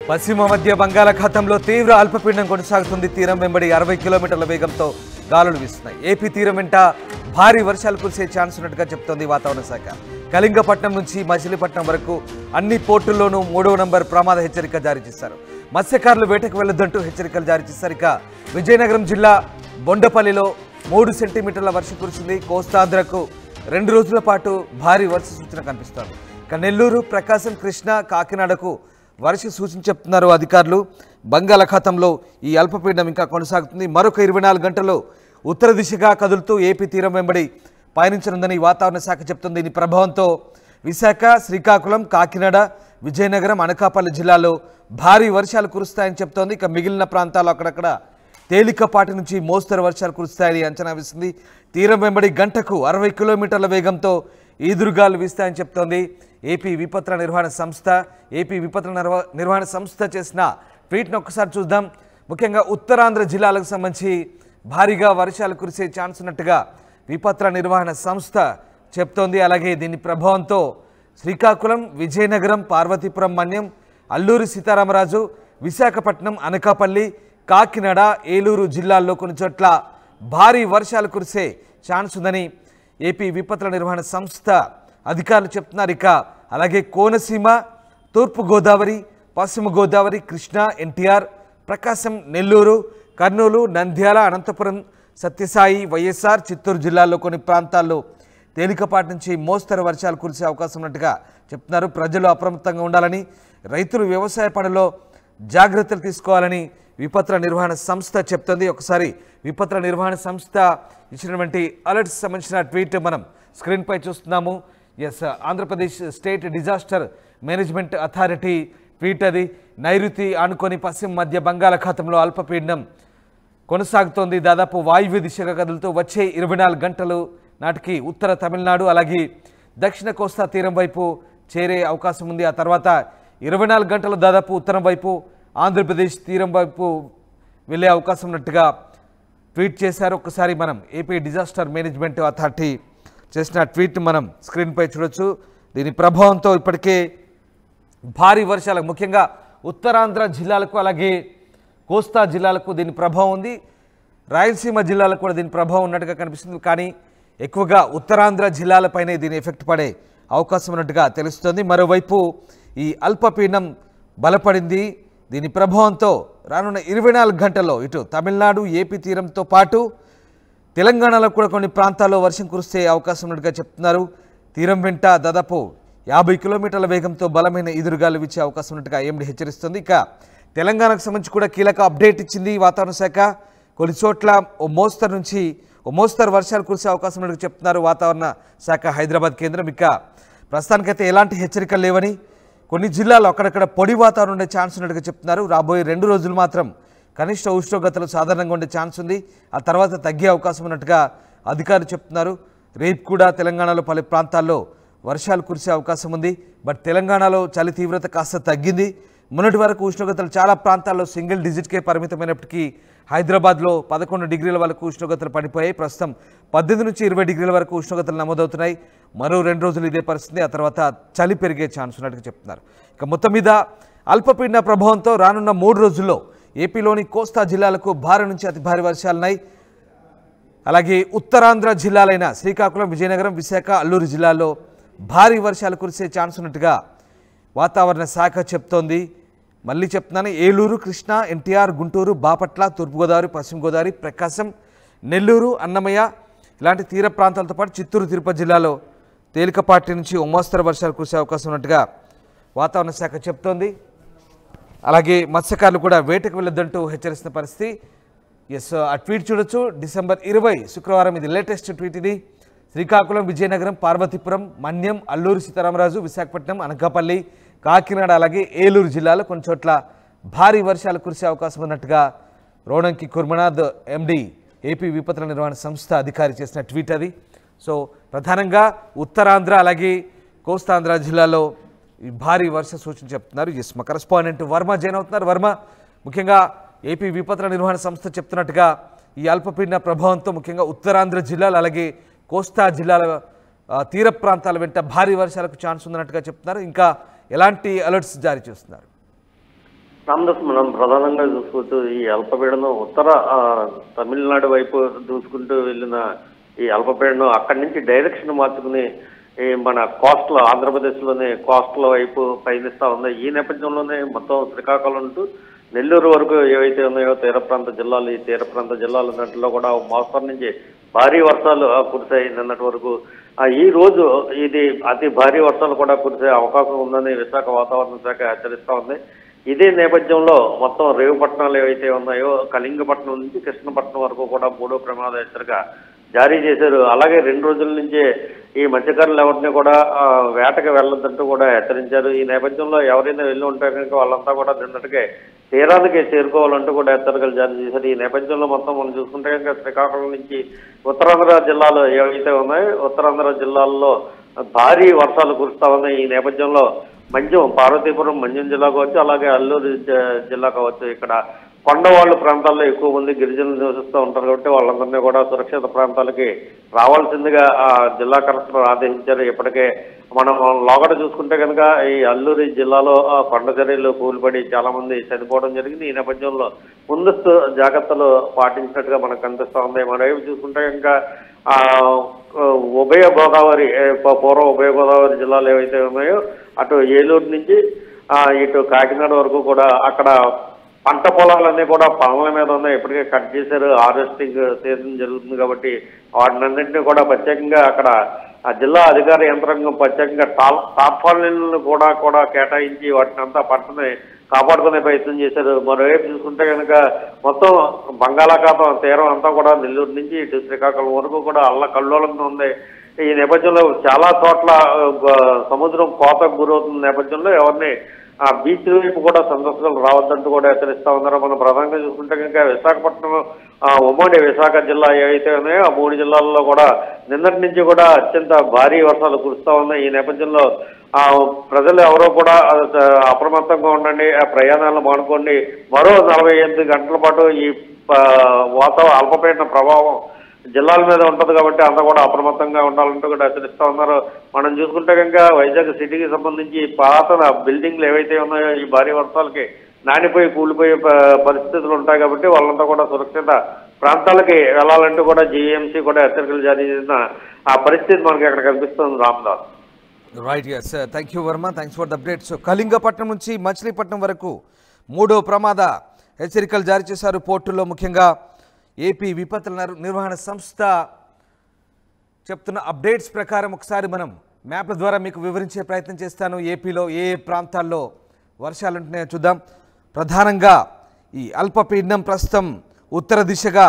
పశ్చిమ మధ్య బంగాళాఖాతంలో తీవ్ర అల్పపీడనం కొనసాగుతుంది. తీరం వెంబడి 60 కిలోమీటర్ల వేగంతో గాలులు వీస్తున్నాయి. ఏపీ తీరం వెంట భారీ వర్షాలు కురిసే ఛాన్స్ ఉన్నట్టుగా చెప్తోంది వాతావరణ శాఖ. కళింగపట్నం నుంచి మచిలీపట్నం వరకు అన్ని పోర్టుల్లోనూ 3వ నంబర్ ప్రమాద హెచ్చరిక జారీ చేశారు. మత్స్యకారులు వేటకు వెళ్లొద్దంటూ హెచ్చరికలు జారీ చేశారు. ఇక విజయనగరం జిల్లా బొండపల్లిలో 3 సెంటీమీటర్ల వర్షం కురిసింది. కోస్తాంధ్రకు 2 రోజుల పాటు భారీ వర్ష సూచన కనిపిస్తోంది. ఇక నెల్లూరు, ప్రకాశం, కృష్ణా, కాకినాడకు వర్ష సూచన చెప్తున్నారు అధికారులు. బంగాళాఖాతంలో ఈ అల్పపీడనం ఇంకా కొనసాగుతుంది. మరొక 24 గంటల్లో ఉత్తర దిశగా కదులుతూ ఏపీ తీరం వెంబడి పయనించనుందని వాతావరణ శాఖ చెప్తుంది. దీని ప్రభావంతో విశాఖ, శ్రీకాకుళం, కాకినాడ, విజయనగరం, అనకాపల్లి జిల్లాలో భారీ వర్షాలు కురుస్తాయని చెప్తోంది. ఇక మిగిలిన ప్రాంతాల్లో అక్కడక్కడ తేలికపాటి నుంచి మోస్తరు వర్షాలు కురుస్తాయని అంచనా వేసింది. తీరం వెంబడి గంటకు 60 కిలోమీటర్ల వేగంతో ఈదురుగాలు వీస్తాయని చెప్తోంది ఏపీ విపత్తుల నిర్వహణ సంస్థ చేసిన ట్వీట్ను ఒక్కసారి చూద్దాం. ముఖ్యంగా ఉత్తరాంధ్ర జిల్లాలకు సంబంధించి భారీగా వర్షాలు కురిసే ఛాన్స్ ఉన్నట్టుగా విపత్తుల నిర్వహణ సంస్థ చెప్తోంది. అలాగే దీని ప్రభావంతో శ్రీకాకుళం, విజయనగరం, పార్వతీపురం, మన్యం, అల్లూరి సీతారామరాజు, విశాఖపట్నం, అనకాపల్లి, కాకినాడ, ఏలూరు జిల్లాల్లో కొన్ని చోట్ల భారీ వర్షాలు కురిసే ఛాన్స్ ఉందని ఏపీ విపత్తుల నిర్వహణ సంస్థ అధికారులు చెప్తున్నారు. ఇక అలాగే కోనసీమ, తూర్పు గోదావరి, పశ్చిమ గోదావరి, కృష్ణా, ఎన్టీఆర్, ప్రకాశం, నెల్లూరు, కర్నూలు, నంద్యాల, అనంతపురం, సత్యసాయి, వైఎస్ఆర్, చిత్తూరు జిల్లాల్లో కొన్ని ప్రాంతాల్లో తేలికపాటి నుంచి మోస్తరు వర్షాలు కురిసే అవకాశం ఉన్నట్టుగా చెప్తున్నారు. ప్రజలు అప్రమత్తంగా ఉండాలని, రైతులు వ్యవసాయ పనుల్లో జాగ్రత్తలు తీసుకోవాలని విపత్తుల నిర్వహణ సంస్థ చెప్తుంది. ఒకసారి విపత్తుల నిర్వహణ సంస్థ ఇచ్చినటువంటి అలర్ట్స్ సంబంధించిన ట్వీట్ మనం స్క్రీన్పై చూస్తున్నాము. Andhra Pradesh state disaster management authority tweet అది. నైరుతి ఆనుకొని పశ్చిమ మధ్య బంగాళాఖాతంలో అల్పపీడనం కొనసాగుతోంది. దాదాపు వాయువ్య దిశగా కదులుతూ వచ్చే 24 గంటలు నాటికి ఉత్తర తమిళనాడు అలాగే దక్షిణ కోస్తా తీరం వైపు చేరే అవకాశం ఉంది. ఆ తర్వాత 24 గంటలు దాదాపు ఉత్తరం వైపు ఆంధ్రప్రదేశ్ తీరం వైపు వెళ్ళే అవకాశం ఉన్నట్టుగా ట్వీట్ చేశారు. ఒకసారి మనం ఏపీ డిజాస్టర్ మేనేజ్మెంట్ అథారిటీ చేసిన ట్వీట్ మనం స్క్రీన్పై చూడొచ్చు. దీని ప్రభావంతో ఇప్పటికే భారీ వర్షాలకు ముఖ్యంగా ఉత్తరాంధ్ర జిల్లాలకు అలాగే కోస్తా జిల్లాలకు దీని ప్రభావం ఉంది. రాయలసీమ జిల్లాలకు కూడా దీని ప్రభావం ఉన్నట్టుగా కనిపిస్తుంది. కానీ ఎక్కువగా ఉత్తరాంధ్ర జిల్లాలపైనే దీని ఎఫెక్ట్ పడే అవకాశం ఉన్నట్టుగా తెలుస్తుంది. మరోవైపు ఈ అల్పపీడనం బలపడింది. దీని ప్రభావంతో రానున్న 24 గంటల్లో ఇటు తమిళనాడు, ఏపీ తీరంతో పాటు తెలంగాణలో కూడా కొన్ని ప్రాంతాల్లో వర్షం కురిసే అవకాశం ఉన్నట్టుగా చెప్తున్నారు. తీరం వెంట దాదాపు 50 కిలోమీటర్ల వేగంతో బలమైన ఎదురుగాలు వీచే అవకాశం ఉన్నట్టుగా ఏఎండీ హెచ్చరిస్తుంది. ఇక తెలంగాణకు సంబంధించి కూడా కీలక అప్డేట్ ఇచ్చింది వాతావరణ శాఖ. కొన్ని చోట్ల ఓ మోస్తరు వర్షాలు కురిసే అవకాశం ఉన్నట్టుగా చెప్తున్నారు వాతావరణ శాఖ హైదరాబాద్ కేంద్రం. ఇక ప్రస్తుతానికైతే ఎలాంటి హెచ్చరికలు లేవని, కొన్ని జిల్లాల్లో అక్కడక్కడ పొడి వాతావరణం ఉండే ఛాన్స్ ఉన్నట్టుగా చెప్తున్నారు. రాబోయే 2 రోజులు మాత్రం కనిష్ట ఉష్ణోగ్రతలు సాధారణంగా ఉండే ఛాన్స్ ఉంది. ఆ తర్వాత తగ్గే అవకాశం ఉన్నట్టుగా అధికారులు చెప్తున్నారు. రేపు కూడా తెలంగాణలో పలు ప్రాంతాల్లో వర్షాలు కురిసే అవకాశం ఉంది. బట్ తెలంగాణలో చలి తీవ్రత కాస్త తగ్గింది. మొన్నటి వరకు ఉష్ణోగ్రతలు చాలా ప్రాంతాల్లో సింగిల్ డిజిట్కే పరిమితమైనప్పటికీ హైదరాబాద్లో 11 డిగ్రీల వరకు ఉష్ణోగ్రతలు పడిపోయాయి. ప్రస్తుతం 18 నుంచి 20 డిగ్రీల వరకు ఉష్ణోగ్రతలు నమోదవుతున్నాయి. మరో 2 రోజులు ఇదే పరిస్థితి. ఆ తర్వాత చలి పెరిగే ఛాన్స్ ఉన్నట్టుగా చెప్తున్నారు. ఇక మొత్తం మీద అల్పపీడన ప్రభావంతో రానున్న 3 రోజుల్లో ఏపీలోని కోస్తా జిల్లాలకు భారీ నుంచి అతి భారీ వర్షాలున్నాయి. అలాగే ఉత్తరాంధ్ర జిల్లాలైన శ్రీకాకుళం, విజయనగరం, విశాఖ, అల్లూరు జిల్లాల్లో భారీ వర్షాలు కురిసే ఛాన్స్ ఉన్నట్టుగా వాతావరణ శాఖ చెప్తోంది. మళ్ళీ చెప్తున్నాను, ఏలూరు, కృష్ణా, ఎన్టీఆర్, గుంటూరు, బాపట్ల, తూర్పుగోదావరి, పశ్చిమ గోదావరి, ప్రకాశం, నెల్లూరు, అన్నమయ్య ఇలాంటి తీర ప్రాంతాలతో పాటు చిత్తూరు, తిరుపతి జిల్లాలో తేలికపాటి నుంచి మోస్తరు వర్షాలు కురిసే అవకాశం ఉన్నట్టుగా వాతావరణ శాఖ చెప్తోంది. అలాగే మత్స్యకారులు కూడా వేటకు వెళ్ళొద్దంటూ హెచ్చరిస్తున్న పరిస్థితి. ఆ ట్వీట్ చూడొచ్చు. డిసెంబర్ 20 శుక్రవారం ఇది లేటెస్ట్ ట్వీట్. ఇది శ్రీకాకుళం, విజయనగరం, పార్వతీపురం, మన్యం, అల్లూరి సీతారామరాజు, విశాఖపట్నం, అనకాపల్లి, కాకినాడ అలాగే ఏలూరు జిల్లాలో కొన్ని చోట్ల భారీ వర్షాలు కురిసే అవకాశం ఉన్నట్టుగా రోణంకి కుర్మనాథ్ ఎండి ఏపీ విపత్తుల నిర్వహణ సంస్థ అధికారి చేసిన ట్వీట్ అది. సో ప్రధానంగా ఉత్తరాంధ్ర అలాగే కోస్తాంధ్ర జిల్లాలో ఈ భారీ వర్ష సూచన చెప్తున్నారు. మా కరెస్పాండెంట్ వర్మ జాయిన్ అవుతున్నారు. వర్మ, ముఖ్యంగా ఏపీ విపత్తుల నిర్వహణ సంస్థ చెప్తున్నట్టుగా ఈ అల్పపీడన ప్రభావంతో ముఖ్యంగా ఉత్తరాంధ్ర జిల్లాలు అలాగే కోస్తా జిల్లాల తీర ప్రాంతాల వెంట భారీ వర్షాలకు ఛాన్స్ ఉందన్నట్టుగా చెప్తున్నారు. ఇంకా ఎలాంటి అలర్ట్స్ జారీ చేస్తున్నారు? రామదాస్, మనం ప్రధానంగా చూసుకోవచ్చు ఈ అల్పపీడనం ఉత్తర తమిళనాడు వైపు దూసుకుంటూ వెళ్ళిన ఈ అల్పపీడనం అక్కడి నుంచి డైరెక్షన్ మార్చుకుని ఈ మన కోస్టల్ ఆంధ్రప్రదేశ్లోని కోస్టల్ వైపు పయనిస్తా ఉంది. ఈ నేపథ్యంలోనే మొత్తం శ్రీకాకుళం టు నెల్లూరు వరకు ఏవైతే ఉన్నాయో తీర ప్రాంత జిల్లాలు, ఈ తీర ప్రాంత జిల్లాలు అన్నింటిలో కూడా మోస్తరు నుంచి భారీ వర్షాలు కురిశాయి నిన్నటి వరకు. ఈ రోజు ఇది అతి భారీ వర్షాలు కూడా కురిసే అవకాశం ఉందని విశాఖ వాతావరణ శాఖ హెచ్చరిస్తా ఉంది. ఇదే నేపథ్యంలో మొత్తం రేవు పట్టణాలు ఏవైతే ఉన్నాయో కళింగపట్నం నుంచి కృష్ణపట్నం వరకు కూడా 3వ ప్రమాద హెచ్చరిక జారీ చేశారు. అలాగే 2 రోజుల నుంచే ఈ మత్స్యకారులు ఎవరిని కూడా వేటకు వెళ్ళొద్దంటూ కూడా హెచ్చరించారు. ఈ నేపథ్యంలో ఎవరైనా వెళ్ళి ఉంటే కనుక వాళ్ళంతా కూడా నిన్నటికే తీరానికి చేరుకోవాలంటూ కూడా హెచ్చరికలు జారీ చేశారు. ఈ నేపథ్యంలో మొత్తం మనం చూసుకుంటే కనుక శ్రీకాకుళం నుంచి ఉత్తరాంధ్ర జిల్లాలు ఏవైతే ఉన్నాయో ఉత్తరాంధ్ర జిల్లాల్లో భారీ వర్షాలు కురుస్తా ఉన్నాయి. ఈ నేపథ్యంలో పార్వతీపురం మన్యం జిల్లా కావచ్చు, అలాగే అల్లూరు జిల్లా కావచ్చు, ఇక్కడ కొండవాళ్ళు ప్రాంతాల్లో ఎక్కువ మంది గిరిజనులు నివసిస్తూ ఉంటారు కాబట్టి వాళ్ళందరినీ కూడా సురక్షిత ప్రాంతాలకి రావాల్సిందిగా జిల్లా కలెక్టర్ ఆదేశించారు. ఇప్పటికే మనం లోగడ చూసుకుంటే కనుక ఈ అల్లూరు జిల్లాలో కొండ చర్యలు కూలిపడి చాలా మంది చనిపోవడం జరిగింది. ఈ నేపథ్యంలో ముందస్తు జాగ్రత్తలు పాటించినట్టుగా మనకు కనిపిస్తూ ఉంది. మరోవైపు చూసుకుంటే కనుక ఉభయ గోదావరి పూర్వ ఉభయ గోదావరి జిల్లాలు ఏవైతే ఉన్నాయో అటు ఏలూరు నుంచి ఇటు కాకినాడ వరకు కూడా అక్కడ పంట పొలాలన్నీ కూడా పొలాల మీద ఉన్నాయి. ఇప్పటికే కట్ చేశారు. హార్వెస్టింగ్ సీజన్ జరుగుతుంది కాబట్టి వాటినన్నింటినీ కూడా ప్రత్యేకంగా అక్కడ జిల్లా అధికార యంత్రాంగం ప్రత్యేకంగా టార్పాలిన్లను కూడా కేటాయించి వాటిని అంతా పంటని కాపాడుకునే ప్రయత్నం చేశారు. మరోవైపు చూసుకుంటే కనుక మొత్తం బంగాళాఖాతం తీరం అంతా కూడా నెల్లూరు నుంచి ఇటు శ్రీకాకుళం వరకు కూడా అల్లకల్లోలంగా ఉంది. ఈ నేపథ్యంలో చాలా చోట్ల సముద్రం కోతకు గురవుతున్న నేపథ్యంలో ఎవరిని బీచ్ వైపు కూడా సందర్శకులు రావద్దంటూ కూడా హెచ్చరిస్తా ఉన్నారు. మనం ప్రధానంగా చూసుకుంటే కనుక విశాఖపట్నం ఉమ్మడి విశాఖ జిల్లా ఏవైతే ఉన్నాయో ఆ 3 జిల్లాల్లో కూడా నిన్నటి నుంచి కూడా అత్యంత భారీ వర్షాలు కురుస్తా ఉన్నాయి. ఈ నేపథ్యంలో ప్రజలు ఎవరో కూడా అప్రమత్తంగా ఉండండి, ప్రయాణాలను మానుకోండి. మరో 48 గంటల పాటు ఈ అల్పపీడన ప్రభావం జిల్లాల మీద ఉంటుంది కాబట్టి అంతా కూడా అప్రమత్తంగా ఉండాలంటూ కూడా హెచ్చరిస్తా ఉన్నారు. మనం చూసుకుంటే కనుక వైజాగ్ సిటీకి సంబంధించి పాత బిల్డింగ్లు ఏవైతే ఉన్నాయో ఈ భారీ వర్షాలకి నానిపోయి కూలిపోయే పరిస్థితులు ఉంటాయి కాబట్టి వాళ్ళంతా కూడా సురక్షిత ప్రాంతాలకి వెళ్ళాలంటూ కూడా జీఎంసీ కూడా హెచ్చరికలు జారీ చేసిన ఆ పరిస్థితి మనకి అక్కడ కనిపిస్తుంది. Ramdas. Right, yes, thank you Varma, thanks for the updates. Kalingapatnam నుంచి మచిలీపట్నం వరకు 3వ ప్రమాద హెచ్చరికలు జారీ చేశారు పోర్టుల్లో. ముఖ్యంగా ఏపీ విపత్తుల నిర్వహణ సంస్థ చెప్తున్న అప్డేట్స్ ప్రకారం ఒకసారి మనం మ్యాప్ల ద్వారా మీకు వివరించే ప్రయత్నం చేస్తాను. ఏపీలో ఏ ప్రాంతాల్లో వర్షాలు ఉంటున్నాయో చూద్దాం. ప్రధానంగా ఈ అల్పపీడనం ప్రస్తుతం ఉత్తర దిశగా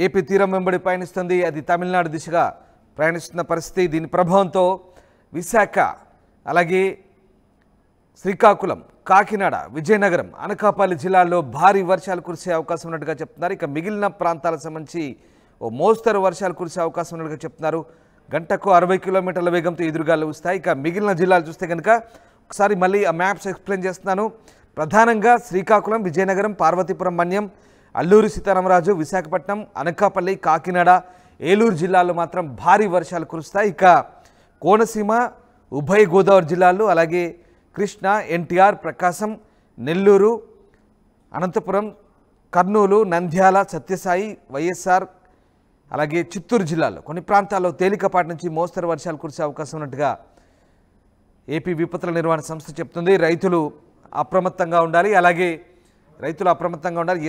ఏపీ తీరం వెంబడి పయనిస్తుంది. అది తమిళనాడు దిశగా ప్రయాణిస్తున్న పరిస్థితి. దీని ప్రభావంతో విశాఖ, అలాగే శ్రీకాకుళం, కాకినాడ, విజయనగరం, అనకాపల్లి జిల్లాల్లో భారీ వర్షాలు కురిసే అవకాశం ఉన్నట్టుగా చెప్తున్నారు. ఇక మిగిలిన ప్రాంతాలకు సంబంధించి ఓ మోస్తరు వర్షాలు కురిసే అవకాశం ఉన్నట్టుగా చెప్తున్నారు. గంటకు 60 కిలోమీటర్ల వేగంతో ఎదురుగాలు వస్తాయి. ఇక మిగిలిన జిల్లాలు చూస్తే కనుక ఒకసారి మళ్ళీ ఆ మ్యాప్స్ ఎక్స్ప్లెయిన్ చేస్తున్నాను. ప్రధానంగా శ్రీకాకుళం, విజయనగరం, పార్వతీపురం మన్యం, అల్లూరి సీతారామరాజు, విశాఖపట్నం, అనకాపల్లి, కాకినాడ, ఏలూరు జిల్లాల్లో మాత్రం భారీ వర్షాలు కురుస్తాయి. ఇక కోనసీమ, ఉభయ గోదావరి జిల్లాల్లో, అలాగే కృష్ణా, ఎన్టీఆర్, ప్రకాశం, నెల్లూరు, అనంతపురం, కర్నూలు, నంద్యాల, సత్యసాయి, వైఎస్ఆర్, అలాగే చిత్తూరు జిల్లాలో కొన్ని ప్రాంతాల్లో తేలికపాటి నుంచి మోస్తరు వర్షాలు కురిసే అవకాశం ఉన్నట్టుగా ఏపీ విపత్తుల నిర్వహణ సంస్థ చెప్తుంది. రైతులు అప్రమత్తంగా ఉండాలి. అలాగే రైతులు అప్రమత్తంగా ఉండాలి.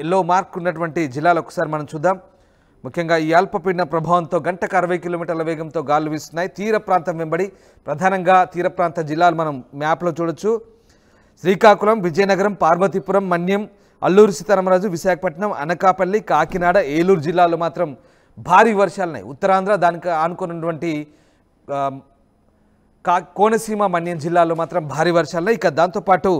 ఎల్లో మార్క్ ఉన్నటువంటి జిల్లాలు ఒకసారి మనం చూద్దాం. ముఖ్యంగా ఈ అల్పపీడన ప్రభావంతో గంటకు 60 కిలోమీటర్ల వేగంతో గాలులు వీస్తున్నాయి. తీర ప్రాంతం వెంబడి ప్రధానంగా తీర ప్రాంత జిల్లాలు మనం మ్యాప్లో చూడొచ్చు. శ్రీకాకుళం, విజయనగరం, పార్వతీపురం, మన్యం, అల్లూరి సీతారామరాజు, విశాఖపట్నం, అనకాపల్లి, కాకినాడ, ఏలూరు జిల్లాలో మాత్రం భారీ వర్షాలున్నాయి. ఉత్తరాంధ్ర, దానికి ఆనుకున్నటువంటి కోనసీమ, మన్యం జిల్లాలో మాత్రం భారీ వర్షాలున్నాయి. ఇక దాంతోపాటు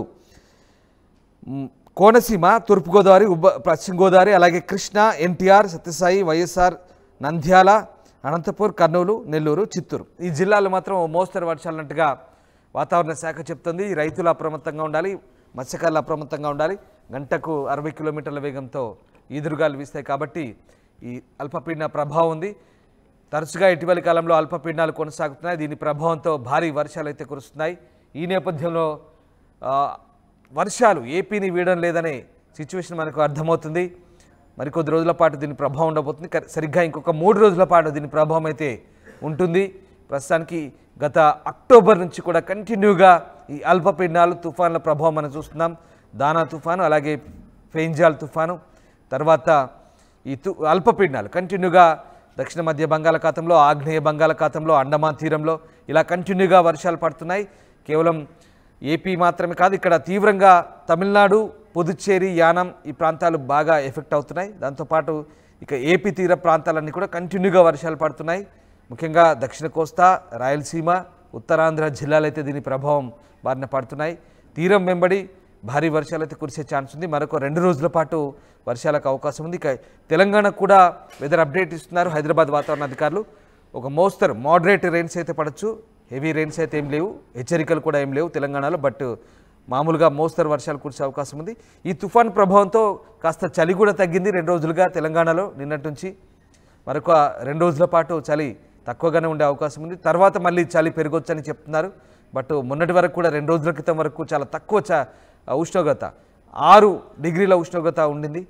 కోనసీమ, తూర్పుగోదావరి, పశ్చిమ గోదావరి, అలాగే కృష్ణా, ఎన్టీఆర్, సత్యసాయి, వైఎస్ఆర్, నంద్యాల, అనంతపూర్, కర్నూలు, నెల్లూరు, చిత్తూరు ఈ జిల్లాలో మాత్రం మోస్తరు వర్షాలన్నట్టుగా వాతావరణ శాఖ చెప్తుంది. రైతులు అప్రమత్తంగా ఉండాలి, మత్స్యకారులు అప్రమత్తంగా ఉండాలి. గంటకు 60 కిలోమీటర్ల వేగంతో ఈదురుగాలు వీస్తాయి కాబట్టి ఈ అల్పపీడన ప్రభావం ఉంది. తరచుగా ఇటీవలి కాలంలో అల్పపీడనాలు కొనసాగుతున్నాయి. దీని ప్రభావంతో భారీ వర్షాలు అయితే కురుస్తున్నాయి. ఈ నేపథ్యంలో వర్షాలు ఏపీని వీయడం లేదనే సిచ్యువేషన్ మనకు అర్థమవుతుంది. మరికొద్ది రోజుల పాటు దీని ప్రభావం ఉండబోతుంది. సరిగ్గా ఇంకొక 3 రోజుల పాటు దీని ప్రభావం అయితే ఉంటుంది. ప్రస్తుతానికి గత అక్టోబర్ నుంచి కూడా కంటిన్యూగా ఈ అల్పపీడనాలు తుఫాన్ల ప్రభావం మనం చూస్తున్నాం. దానా తుఫాను, అలాగే ఫెంజాల్ తుఫాను, తర్వాత ఈ అల్పపీడనాలు కంటిన్యూగా దక్షిణ మధ్య బంగాళాఖాతంలో, ఆగ్నేయ బంగాళాఖాతంలో, అండమాన్ తీరంలో ఇలా కంటిన్యూగా వర్షాలు పడుతున్నాయి. కేవలం ఏపీ మాత్రమే కాదు, ఇక్కడ తీవ్రంగా తమిళనాడు, పుదుచ్చేరి, యానం ఈ ప్రాంతాలు బాగా ఎఫెక్ట్ అవుతున్నాయి. దాంతోపాటు ఇక ఏపీ తీర ప్రాంతాలన్నీ కూడా కంటిన్యూగా వర్షాలు పడుతున్నాయి. ముఖ్యంగా దక్షిణ కోస్తా, రాయలసీమ, ఉత్తరాంధ్ర జిల్లాలు అయితే దీని ప్రభావం బారిన పడుతున్నాయి. తీరం వెంబడి భారీ వర్షాలు అయితే కురిసే ఛాన్స్ ఉంది. మరొక 2 రోజుల పాటు వర్షాలకు అవకాశం ఉంది. ఇక తెలంగాణకు కూడా వెదర్ అప్డేట్ ఇస్తున్నారు హైదరాబాద్ వాతావరణ అధికారులు. ఒక మోస్తరు మోడరేట్ రెయిన్స్ అయితే పడవచ్చు, హెవీ రెయిన్స్ అయితే ఏం లేవు, హెచ్చరికలు కూడా ఏం లేవు తెలంగాణలో. బట్ మామూలుగా మోస్తరు వర్షాలు కురిసే అవకాశం ఉంది. ఈ తుఫాన్ ప్రభావంతో కాస్త చలి కూడా తగ్గింది 2 రోజులుగా తెలంగాణలో. నిన్నటి నుంచి మరొక 2 రోజుల పాటు చలి తక్కువగానే ఉండే అవకాశం ఉంది. తర్వాత మళ్ళీ చలి పెరగొచ్చని చెప్తున్నారు. బట్ మొన్నటి వరకు కూడా 2 రోజుల క్రితం వరకు చాలా తక్కువ ఉష్ణోగ్రత 6 డిగ్రీల ఉష్ణోగ్రత ఉండింది.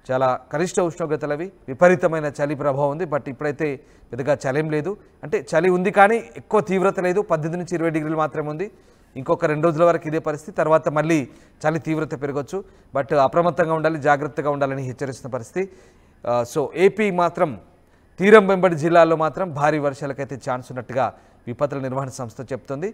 చాలా కనిష్ట ఉష్ణోగ్రతలు అవి. విపరీతమైన చలి ప్రభావం ఉంది. బట్ ఇప్పుడైతే పెద్దగా చలేం లేదు. అంటే చలి ఉంది కానీ ఎక్కువ తీవ్రత లేదు. 18 నుంచి 20 డిగ్రీలు మాత్రమే ఉంది. ఇంకొక 2 రోజుల వరకు ఇదే పరిస్థితి. తర్వాత మళ్ళీ చలి తీవ్రత పెరగవచ్చు. బట్ అప్రమత్తంగా ఉండాలి, జాగ్రత్తగా ఉండాలని హెచ్చరిస్తున్న పరిస్థితి. సో ఏపీ మాత్రం తీరం వెంబడి జిల్లాల్లో మాత్రం భారీ వర్షాలకైతే ఛాన్స్ ఉన్నట్టుగా విపత్తుల నిర్వహణ సంస్థ చెప్తుంది.